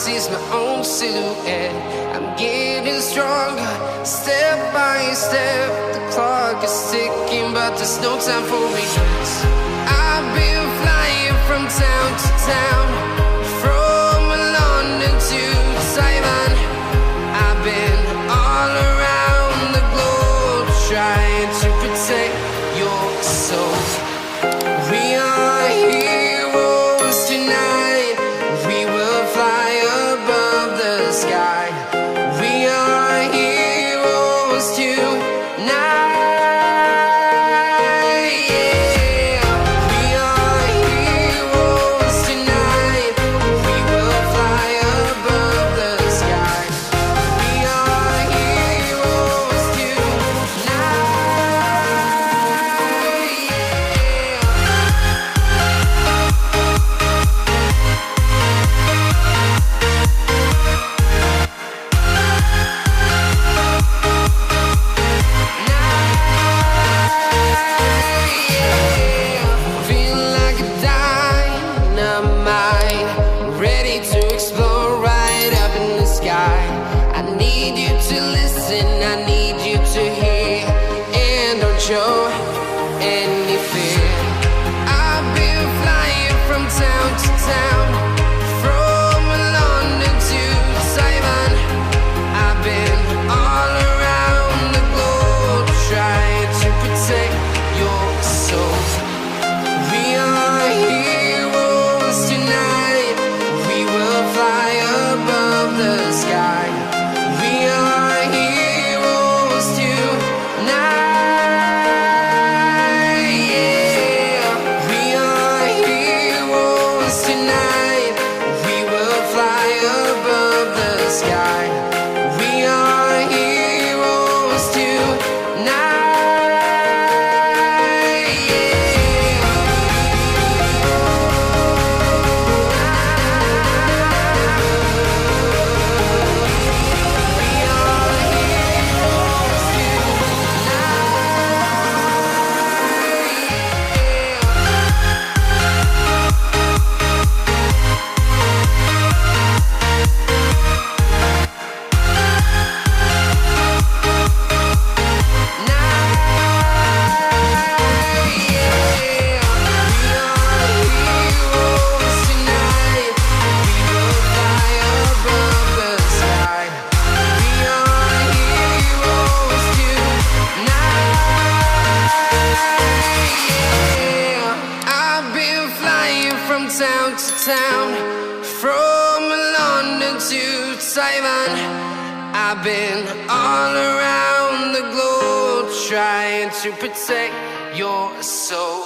sees my own silhouette. I'm getting stronger, step by step. The clock is ticking, but there's no time for regrets. I've been flying from town to town, from London to Taiwan. I've been all around the globe, trying to protect your soul. We are heroes tonight. We will fly above the sky. We are heroes tonight. I need you to listen, I need you to hear, and don't show any fear. I've been flying from town to town, from London to Taiwan. I've been all around the globe, trying to protect your soul. We are heroes tonight. We will fly above the sky. We are heroes tonight. Yeah. We are heroes tonight. We will fly above the sky. We are heroes tonight. Town to town, from London to Taiwan. I've been all around the globe, trying to protect your soul.